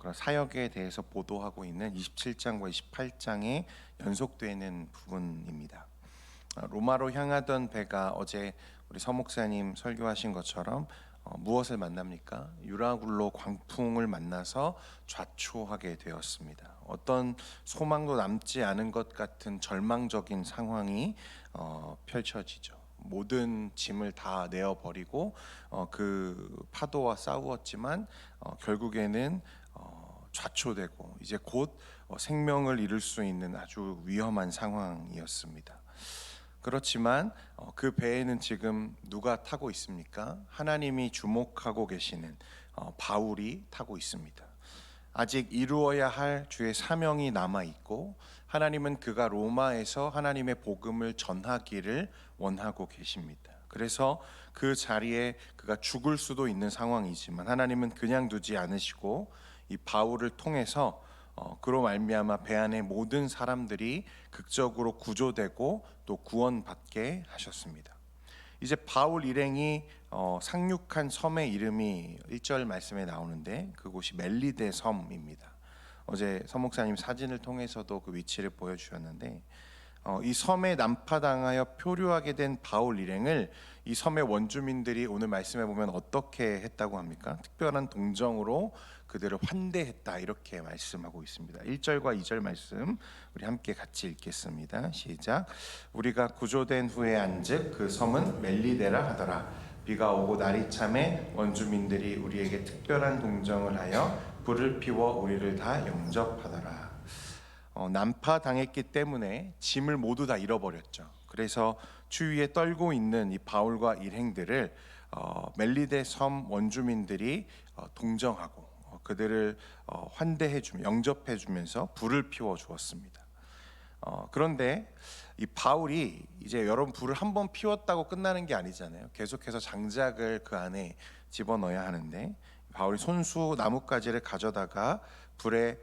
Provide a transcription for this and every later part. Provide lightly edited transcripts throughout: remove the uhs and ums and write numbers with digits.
그런 사역에 대해서 보도하고 있는 27장과 28장에 연속되는 부분입니다. 로마로 향하던 배가 어제 우리 서 목사님 설교하신 것처럼 무엇을 만납니까? 유라굴로 광풍을 만나서 좌초하게 되었습니다. 어떤 소망도 남지 않은 것 같은 절망적인 상황이 펼쳐지죠. 모든 짐을 다 내어버리고 그 파도와 싸우었지만 결국에는 좌초되고 이제 곧 생명을 잃을 수 있는 아주 위험한 상황이었습니다. 그렇지만 그 배에는 지금 누가 타고 있습니까? 하나님이 주목하고 계시는 바울이 타고 있습니다. 아직 이루어야 할 주의 사명이 남아 있고 하나님은 그가 로마에서 하나님의 복음을 전하기를 원하고 계십니다. 그래서 그 자리에 그가 죽을 수도 있는 상황이지만 하나님은 그냥 두지 않으시고 이 바울을 통해서 그로 말미암아 배 안의 모든 사람들이 극적으로 구조되고 또 구원받게 하셨습니다. 이제 바울 일행이 상륙한 섬의 이름이 1절 말씀에 나오는데 그곳이 멜리데 섬입니다. 어제 서 목사님 사진을 통해서도 그 위치를 보여주셨는데 이 섬에 난파당하여 표류하게 된 바울 일행을 이 섬의 원주민들이 오늘 말씀해 보면 어떻게 했다고 합니까? 특별한 동정으로 그들을 환대했다 이렇게 말씀하고 있습니다. 1절과 2절 말씀 우리 함께 같이 읽겠습니다. 시작. 우리가 구조된 후에 안즉 그 섬은 멜리데라 하더라. 비가 오고 날이 참에 원주민들이 우리에게 특별한 동정을 하여 불을 피워 우리를 다 영접하더라. 난파당했기 때문에 짐을 모두 다 잃어버렸죠. 그래서 주위에 떨고 있는 이 바울과 일행들을 멜리데 섬 원주민들이 동정하고 그들을 환대해주며 영접해주면서 불을 피워 주었습니다. 그런데 이 바울이 이제 여러분 불을 한번 피웠다고 끝나는 게 아니잖아요. 계속해서 장작을 그 안에 집어넣어야 하는데 바울이 손수 나뭇가지를 가져다가 불에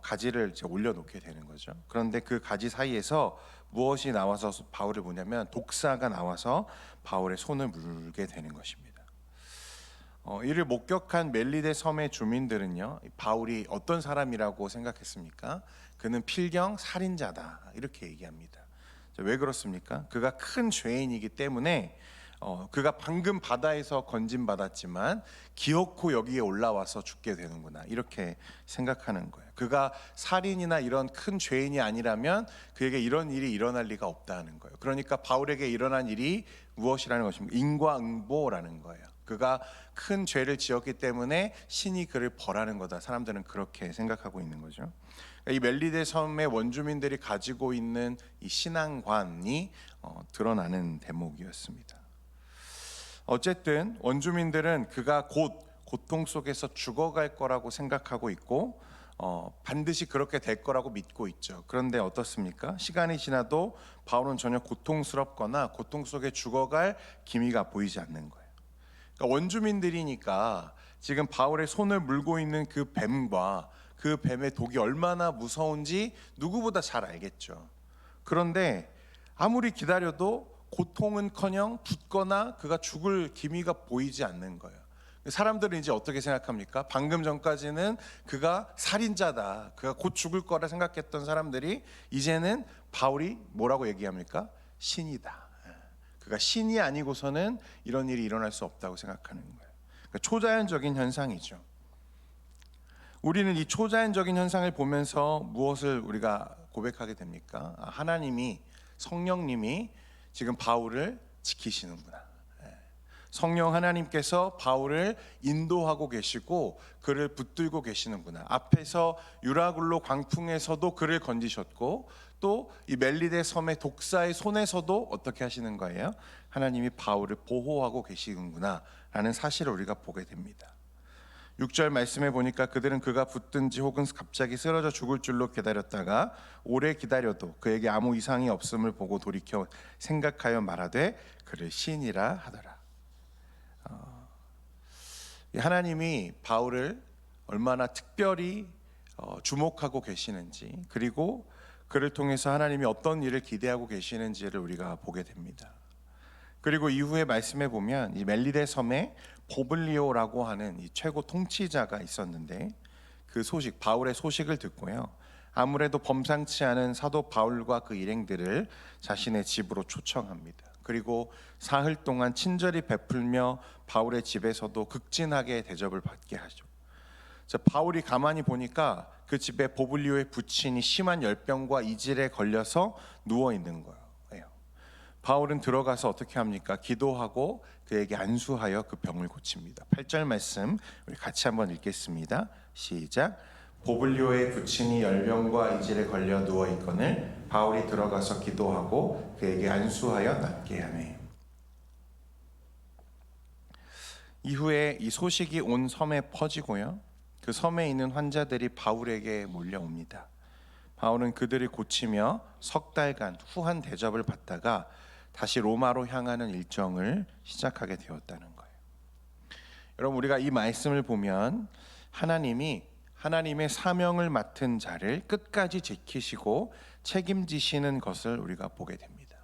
가지를 이제 올려놓게 되는 거죠. 그런데 그 가지 사이에서 무엇이 나와서 바울을 보냐면 독사가 나와서 바울의 손을 물게 되는 것입니다. 이를 목격한 멜리데 섬의 주민들은요, 바울이 어떤 사람이라고 생각했습니까? 그는 필경 살인자다 이렇게 얘기합니다. 왜 그렇습니까? 그가 큰 죄인이기 때문에 그가 방금 바다에서 건진받았지만 기어코 여기에 올라와서 죽게 되는구나 이렇게 생각하는 거예요. 그가 살인이나 이런 큰 죄인이 아니라면 그에게 이런 일이 일어날 리가 없다는 거예요. 그러니까 바울에게 일어난 일이 무엇이라는 것입니까? 인과응보라는 거예요. 그가 큰 죄를 지었기 때문에 신이 그를 벌하는 거다. 사람들은 그렇게 생각하고 있는 거죠. 이 멜리데 섬의 원주민들이 가지고 있는 이 신앙관이 드러나는 대목이었습니다. 어쨌든 원주민들은 그가 곧 고통 속에서 죽어갈 거라고 생각하고 있고 반드시 그렇게 될 거라고 믿고 있죠. 그런데 어떻습니까? 시간이 지나도 바울은 전혀 고통스럽거나 고통 속에 죽어갈 기미가 보이지 않는 거예요. 그러니까 원주민들이니까 지금 바울의 손을 물고 있는 그 뱀과 그 뱀의 독이 얼마나 무서운지 누구보다 잘 알겠죠. 그런데 아무리 기다려도 고통은커녕 붙거나 그가 죽을 기미가 보이지 않는 거예요. 사람들은 이제 어떻게 생각합니까? 방금 전까지는 그가 살인자다, 그가 곧 죽을 거라 생각했던 사람들이 이제는 바울이 뭐라고 얘기합니까? 신이다. 그가 신이 아니고서는 이런 일이 일어날 수 없다고 생각하는 거예요. 그러니까 초자연적인 현상이죠. 우리는 이 초자연적인 현상을 보면서 무엇을 우리가 고백하게 됩니까? 하나님이, 성령님이 지금 바울을 지키시는구나. 성령 하나님께서 바울을 인도하고 계시고 그를 붙들고 계시는구나. 앞에서 유라굴로 광풍에서도 그를 건지셨고 또 이 멜리데 섬의 독사의 손에서도 어떻게 하시는 거예요? 하나님이 바울을 보호하고 계시는구나 라는 사실을 우리가 보게 됩니다. 6절 말씀해 보니까 그들은 그가 붙든지 혹은 갑자기 쓰러져 죽을 줄로 기다렸다가 오래 기다려도 그에게 아무 이상이 없음을 보고 돌이켜 생각하여 말하되 그를 신이라 하더라. 하나님이 바울을 얼마나 특별히 주목하고 계시는지, 그리고 그를 통해서 하나님이 어떤 일을 기대하고 계시는지를 우리가 보게 됩니다. 그리고 이후에 말씀해 보면 이 멜리데 섬에 보블리오라고 하는 이 최고 통치자가 있었는데 그 소식, 바울의 소식을 듣고요, 아무래도 범상치 않은 사도 바울과 그 일행들을 자신의 집으로 초청합니다. 그리고 사흘 동안 친절히 베풀며 바울의 집에서도 극진하게 대접을 받게 하죠. 바울이 가만히 보니까 그 집에 보블리오의 부친이 심한 열병과 이질에 걸려서 누워 있는 거예요. 바울은 들어가서 어떻게 합니까? 기도하고 그에게 안수하여 그 병을 고칩니다. 8절 말씀 우리 같이 한번 읽겠습니다. 시작. 보블리오의 부친이 열병과 이질에 걸려 누워 있거늘 바울이 들어가서 기도하고 그에게 안수하여 낫게 하매. 이후에 이 소식이 온 섬에 퍼지고요, 그 섬에 있는 환자들이 바울에게 몰려옵니다. 바울은 그들을 고치며 석 달간 후한 대접을 받다가 다시 로마로 향하는 일정을 시작하게 되었다는 거예요. 여러분, 우리가 이 말씀을 보면 하나님이 하나님의 사명을 맡은 자를 끝까지 지키시고 책임지시는 것을 우리가 보게 됩니다.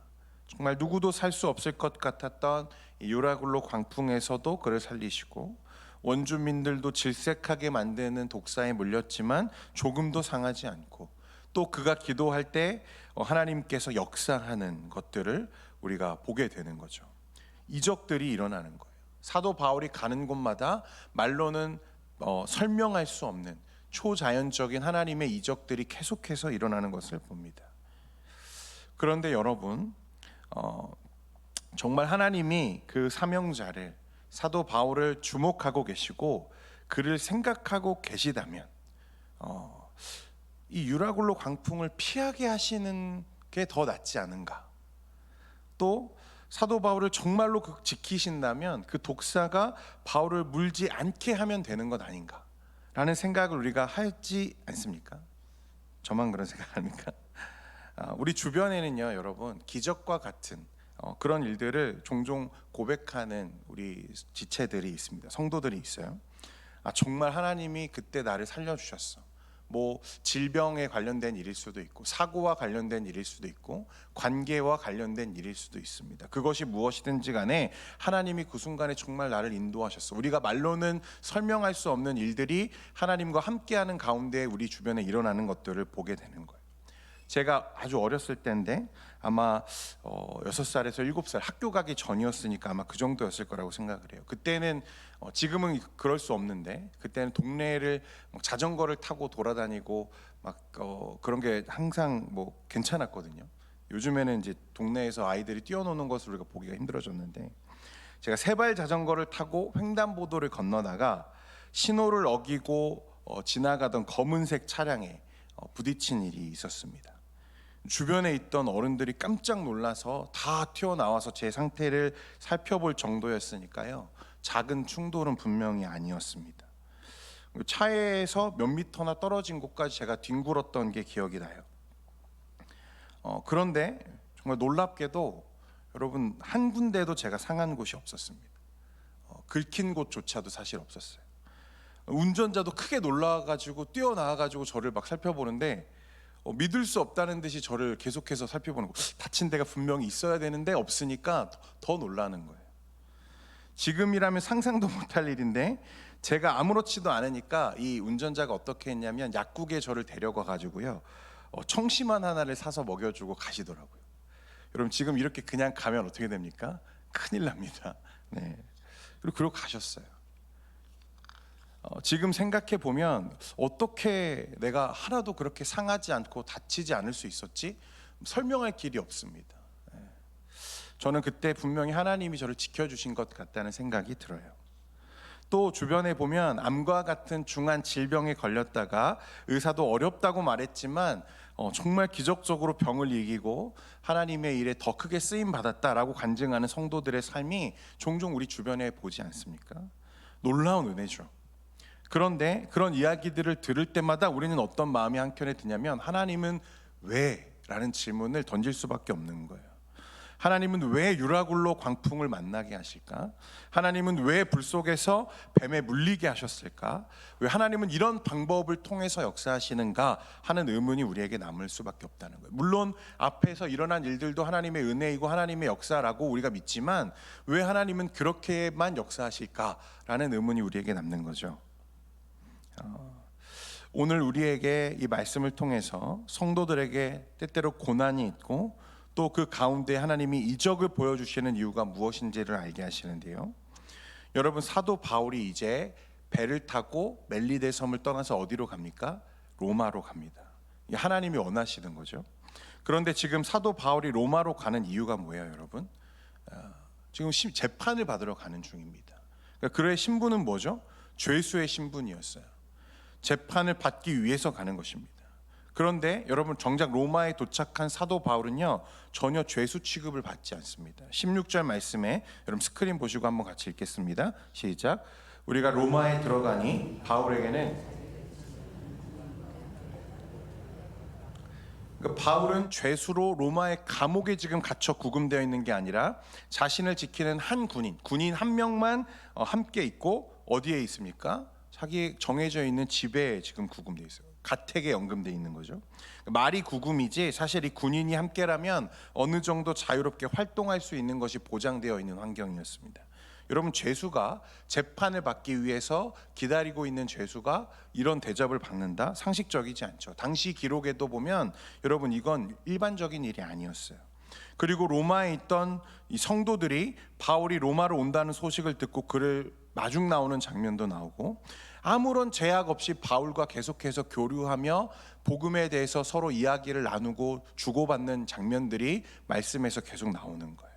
정말 누구도 살 수 없을 것 같았던 유라굴로 광풍에서도 그를 살리시고, 원주민들도 질색하게 만드는 독사에 물렸지만 조금도 상하지 않고, 또 그가 기도할 때 하나님께서 역사하는 것들을 우리가 보게 되는 거죠. 이적들이 일어나는 거예요. 사도 바울이 가는 곳마다 말로는 설명할 수 없는 초자연적인 하나님의 이적들이 계속해서 일어나는 것을 봅니다. 그런데 여러분, 정말 하나님이 그 사명자를, 사도 바울을 주목하고 계시고 그를 생각하고 계시다면 이 유라굴로 광풍을 피하게 하시는 게 더 낫지 않은가? 또 사도 바울을 정말로 지키신다면 그 독사가 바울을 물지 않게 하면 되는 것 아닌가? 라는 생각을 우리가 하지 않습니까? 저만 그런 생각합니까? 우리 주변에는요, 여러분, 기적과 같은 그런 일들을 종종 고백하는 우리 지체들이 있습니다. 성도들이 있어요. 정말 하나님이 그때 나를 살려주셨어. 뭐 질병에 관련된 일일 수도 있고, 사고와 관련된 일일 수도 있고, 관계와 관련된 일일 수도 있습니다. 그것이 무엇이든지 간에 하나님이 그 순간에 정말 나를 인도하셨어. 우리가 말로는 설명할 수 없는 일들이 하나님과 함께하는 가운데 우리 주변에 일어나는 것들을 보게 되는 거예요. 제가 아주 어렸을 때인데 아마 6살에서 7살 학교 가기 전이었으니까 아마 그 정도였을 거라고 생각을 해요. 그때는 지금은 그럴 수 없는데, 그때는 동네를 자전거를 타고 돌아다니고 막 그런 게 항상 뭐 괜찮았거든요. 요즘에는 이제 동네에서 아이들이 뛰어노는 것을 우리가 보기가 힘들어졌는데, 제가 세발 자전거를 타고 횡단보도를 건너다가 신호를 어기고 지나가던 검은색 차량에 부딪힌 일이 있었습니다. 주변에 있던 어른들이 깜짝 놀라서 다 튀어나와서 제 상태를 살펴볼 정도였으니까요, 작은 충돌은 분명히 아니었습니다. 차에서 몇 미터나 떨어진 곳까지 제가 뒹굴었던 게 기억이 나요. 그런데 정말 놀랍게도 여러분, 한 군데도 제가 상한 곳이 없었습니다. 긁힌 곳조차도 사실 없었어요. 운전자도 크게 놀라가지고 뛰어나와가지고 저를 막 살펴보는데 믿을 수 없다는 듯이 저를 계속해서 살펴보는 거. 다친 데가 분명히 있어야 되는데 없으니까 더 놀라는 거예요. 지금이라면 상상도 못할 일인데, 제가 아무렇지도 않으니까 이 운전자가 어떻게 했냐면 약국에 저를 데려가 가지고요, 청심환 하나를 사서 먹여주고 가시더라고요. 여러분, 지금 이렇게 그냥 가면 어떻게 됩니까? 큰일 납니다. 네. 그리고 가셨어요. 지금 생각해 보면 어떻게 내가 하나도 그렇게 상하지 않고 다치지 않을 수 있었지? 설명할 길이 없습니다. 저는 그때 분명히 하나님이 저를 지켜주신 것 같다는 생각이 들어요. 또 주변에 보면 암과 같은 중한 질병에 걸렸다가 의사도 어렵다고 말했지만 정말 기적적으로 병을 이기고 하나님의 일에 더 크게 쓰임 받았다라고 간증하는 성도들의 삶이 종종 우리 주변에 보지 않습니까? 놀라운 은혜죠. 그런데 그런 이야기들을 들을 때마다 우리는 어떤 마음이 한켠에 드냐면, 하나님은 왜? 라는 질문을 던질 수밖에 없는 거예요. 하나님은 왜 유라굴로 광풍을 만나게 하실까? 하나님은 왜 불 속에서 뱀에 물리게 하셨을까? 왜 하나님은 이런 방법을 통해서 역사하시는가 하는 의문이 우리에게 남을 수밖에 없다는 거예요. 물론 앞에서 일어난 일들도 하나님의 은혜이고 하나님의 역사라고 우리가 믿지만, 왜 하나님은 그렇게만 역사하실까라는 의문이 우리에게 남는 거죠. 오늘 우리에게 이 말씀을 통해서 성도들에게 때때로 고난이 있고 또 그 가운데 하나님이 이적을 보여주시는 이유가 무엇인지를 알게 하시는데요. 여러분, 사도 바울이 이제 배를 타고 멜리데 섬을 떠나서 어디로 갑니까? 로마로 갑니다. 하나님이 원하시는 거죠. 그런데 지금 사도 바울이 로마로 가는 이유가 뭐예요, 여러분? 지금 재판을 받으러 가는 중입니다. 그러니까 그의 신분은 뭐죠? 죄수의 신분이었어요. 재판을 받기 위해서 가는 것입니다. 그런데 여러분, 정작 로마에 도착한 사도 바울은요, 전혀 죄수 취급을 받지 않습니다. 16절 말씀에 여러분 스크린 보시고 한번 같이 읽겠습니다. 시작. 우리가 로마에 들어가니 바울에게는, 그러니까 바울은 죄수로 로마의 감옥에 지금 갇혀 구금되어 있는 게 아니라 자신을 지키는 한 군인 한 명만 함께 있고, 어디에 있습니까? 자기 정해져 있는 집에 지금 구금되어 있어요. 가택에 연금되어 있는 거죠. 말이 구금이지 사실 이 군인이 함께라면 어느 정도 자유롭게 활동할 수 있는 것이 보장되어 있는 환경이었습니다. 여러분, 죄수가 재판을 받기 위해서 기다리고 있는 죄수가 이런 대접을 받는다? 상식적이지 않죠. 당시 기록에도 보면 여러분, 이건 일반적인 일이 아니었어요. 그리고 로마에 있던 이 성도들이 바울이 로마로 온다는 소식을 듣고 그를 마중 나오는 장면도 나오고, 아무런 제약 없이 바울과 계속해서 교류하며 복음에 대해서 서로 이야기를 나누고 주고받는 장면들이 말씀에서 계속 나오는 거예요.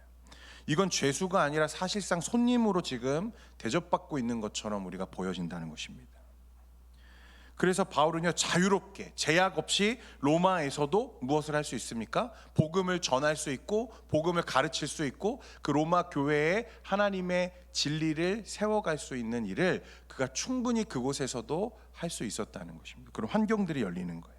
이건 죄수가 아니라 사실상 손님으로 지금 대접받고 있는 것처럼 우리가 보여진다는 것입니다. 그래서 바울은요, 자유롭게 제약 없이 로마에서도 무엇을 할 수 있습니까? 복음을 전할 수 있고 복음을 가르칠 수 있고 그 로마 교회에 하나님의 진리를 세워갈 수 있는 일을 그가 충분히 그곳에서도 할 수 있었다는 것입니다. 그런 환경들이 열리는 거예요.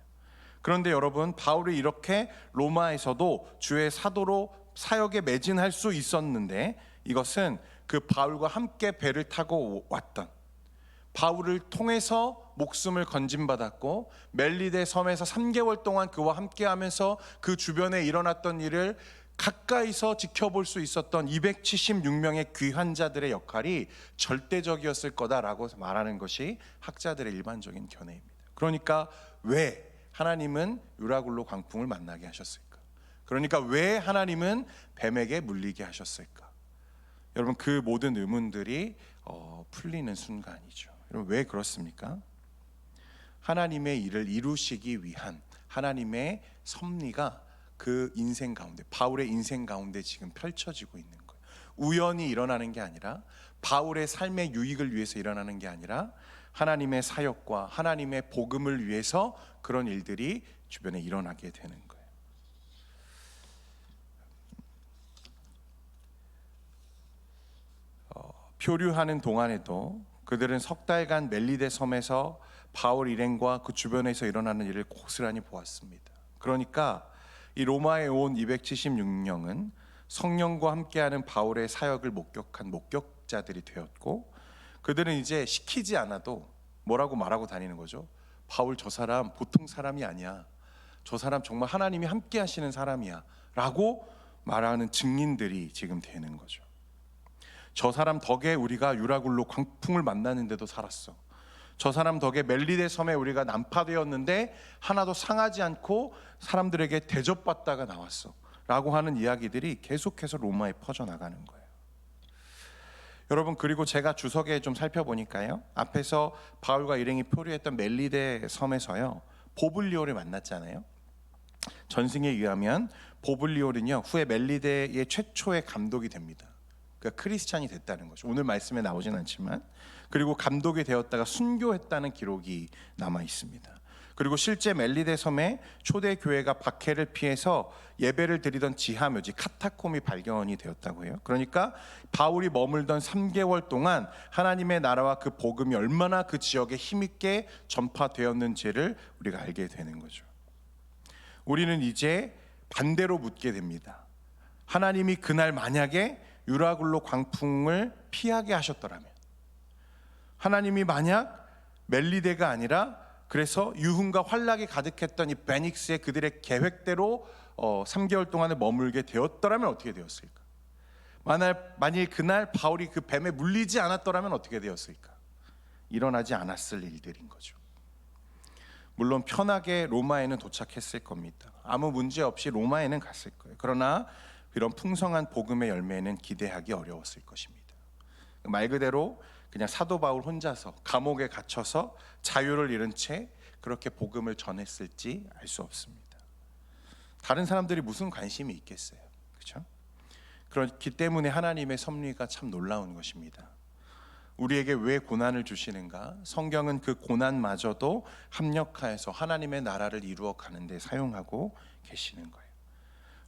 그런데 여러분, 바울이 이렇게 로마에서도 주의 사도로 사역에 매진할 수 있었는데, 이것은 그 바울과 함께 배를 타고 왔던, 바울을 통해서 목숨을 건진받았고 멜리데 섬에서 3개월 동안 그와 함께하면서 그 주변에 일어났던 일을 가까이서 지켜볼 수 있었던 276명의 귀한 자들의 역할이 절대적이었을 거다라고 말하는 것이 학자들의 일반적인 견해입니다. 그러니까 왜 하나님은 유라굴로 광풍을 만나게 하셨을까? 그러니까 왜 하나님은 뱀에게 물리게 하셨을까? 여러분, 그 모든 의문들이 풀리는 순간이죠. 여러분, 왜 그렇습니까? 하나님의 일을 이루시기 위한 하나님의 섭리가 그 인생 가운데, 바울의 인생 가운데 지금 펼쳐지고 있는 거예요. 우연히 일어나는 게 아니라, 바울의 삶의 유익을 위해서 일어나는 게 아니라 하나님의 사역과 하나님의 복음을 위해서 그런 일들이 주변에 일어나게 되는 거예요. 표류하는 동안에도 그들은 석 달간 멜리데 섬에서 바울 일행과 그 주변에서 일어나는 일을 고스란히 보았습니다. 그러니까 이 로마에 온 276명은 성령과 함께하는 바울의 사역을 목격한 목격자들이 되었고, 그들은 이제 시키지 않아도 뭐라고 말하고 다니는 거죠. 바울 저 사람 보통 사람이 아니야. 저 사람 정말 하나님이 함께 하시는 사람이야 라고 말하는 증인들이 지금 되는 거죠. 저 사람 덕에 우리가 유라굴로 광풍을 만나는데도 살았어. 저 사람 덕에 멜리데 섬에 우리가 난파되었는데 하나도 상하지 않고 사람들에게 대접받다가 나왔어 라고 하는 이야기들이 계속해서 로마에 퍼져나가는 거예요. 여러분, 그리고 제가 주석에 좀 살펴보니까요, 앞에서 바울과 일행이 표류했던 멜리데 섬에서요, 보블리오를 만났잖아요. 전승에 의하면 보블리오는요, 후에 멜리데의 최초의 감독이 됩니다. 그러니까 크리스찬이 됐다는 거죠. 오늘 말씀에 나오진 않지만, 그리고 감독이 되었다가 순교했다는 기록이 남아 있습니다. 그리고 실제 멜리데 섬에 초대 교회가 박해를 피해서 예배를 드리던 지하묘지 카타콤이 발견이 되었다고 해요. 그러니까 바울이 머물던 3개월 동안 하나님의 나라와 그 복음이 얼마나 그 지역에 힘있게 전파되었는지를 우리가 알게 되는 거죠. 우리는 이제 반대로 묻게 됩니다. 하나님이 그날 만약에 유라굴로 광풍을 피하게 하셨더라면, 하나님이 만약 멜리데가 아니라 그래서 유흥과 환락이 가득했던 이 베닉스의 그들의 계획대로 3개월 동안에 머물게 되었더라면 어떻게 되었을까? 만일 그날 바울이 그 뱀에 물리지 않았더라면 어떻게 되었을까? 일어나지 않았을 일들인 거죠. 물론 편하게 로마에는 도착했을 겁니다. 아무 문제 없이 로마에는 갔을 거예요. 그러나 이런 풍성한 복음의 열매는 기대하기 어려웠을 것입니다. 말 그대로 그냥 사도 바울 혼자서 감옥에 갇혀서 자유를 잃은 채 그렇게 복음을 전했을지 알 수 없습니다. 다른 사람들이 무슨 관심이 있겠어요, 그렇죠? 그렇기 때문에 하나님의 섭리가 참 놀라운 것입니다. 우리에게 왜 고난을 주시는가? 성경은 그 고난마저도 합력하여서 하나님의 나라를 이루어 가는데 사용하고 계시는 거예요.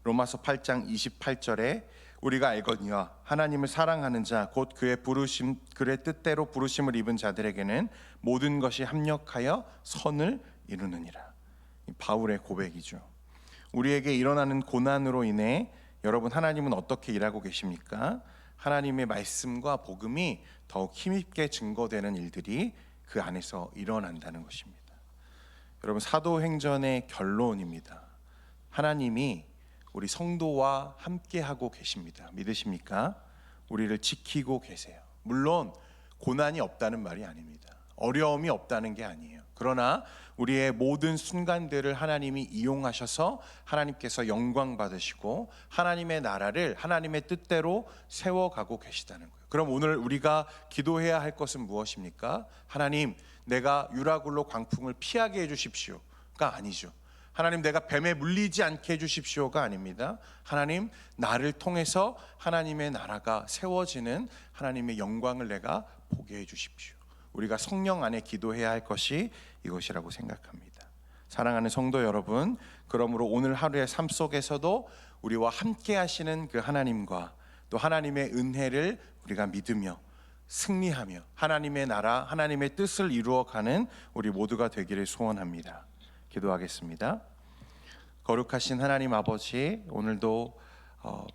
로마서 8장 28절에 우리가 알거니와 하나님을 사랑하는 자 곧 그의 뜻대로 부르심을 입은 자들에게는 모든 것이 합력하여 선을 이루느니라. 바울의 고백이죠. 우리에게 일어나는 고난으로 인해 여러분, 하나님은 어떻게 일하고 계십니까? 하나님의 말씀과 복음이 더욱 힘있게 증거되는 일들이 그 안에서 일어난다는 것입니다. 여러분, 사도행전의 결론입니다. 하나님이 우리 성도와 함께하고 계십니다. 믿으십니까? 우리를 지키고 계세요. 물론 고난이 없다는 말이 아닙니다. 어려움이 없다는 게 아니에요. 그러나 우리의 모든 순간들을 하나님이 이용하셔서 하나님께서 영광 받으시고 하나님의 나라를 하나님의 뜻대로 세워가고 계시다는 거예요. 그럼 오늘 우리가 기도해야 할 것은 무엇입니까? 하나님, 내가 유라굴로 광풍을 피하게 해주십시오가 아니죠. 하나님, 내가 뱀에 물리지 않게 해주십시오가 아닙니다. 하나님, 나를 통해서 하나님의 나라가 세워지는 하나님의 영광을 내가 보게 해주십시오. 우리가 성령 안에 기도해야 할 것이 이것이라고 생각합니다. 사랑하는 성도 여러분, 그러므로 오늘 하루의 삶 속에서도 우리와 함께 하시는 그 하나님과 또 하나님의 은혜를 우리가 믿으며 승리하며 하나님의 나라, 하나님의 뜻을 이루어가는 우리 모두가 되기를 소원합니다. 기도하겠습니다. 거룩하신 하나님 아버지, 오늘도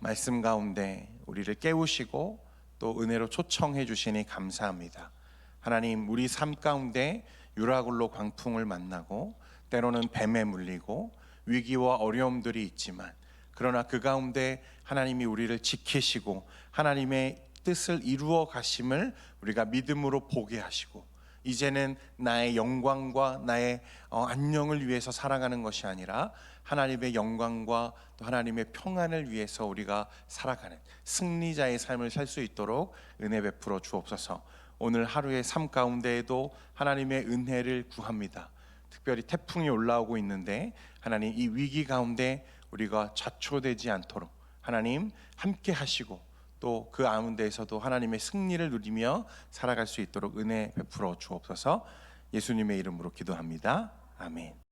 말씀 가운데 우리를 깨우시고 또 은혜로 초청해 주시니 감사합니다. 하나님, 우리 삶 가운데 유라굴로 광풍을 만나고 때로는 뱀에 물리고 위기와 어려움들이 있지만, 그러나 그 가운데 하나님이 우리를 지키시고 하나님의 뜻을 이루어 가심을 우리가 믿음으로 보게 하시고, 이제는 나의 영광과 나의 안녕을 위해서 살아가는 것이 아니라 하나님의 영광과 또 하나님의 평안을 위해서 우리가 살아가는 승리자의 삶을 살 수 있도록 은혜 베풀어 주옵소서. 오늘 하루의 삶 가운데에도 하나님의 은혜를 구합니다. 특별히 태풍이 올라오고 있는데 하나님, 이 위기 가운데 우리가 좌초되지 않도록 하나님 함께 하시고 또 그 가운데에서도 하나님의 승리를 누리며 살아갈 수 있도록 은혜 베풀어 주옵소서. 예수님의 이름으로 기도합니다. 아멘.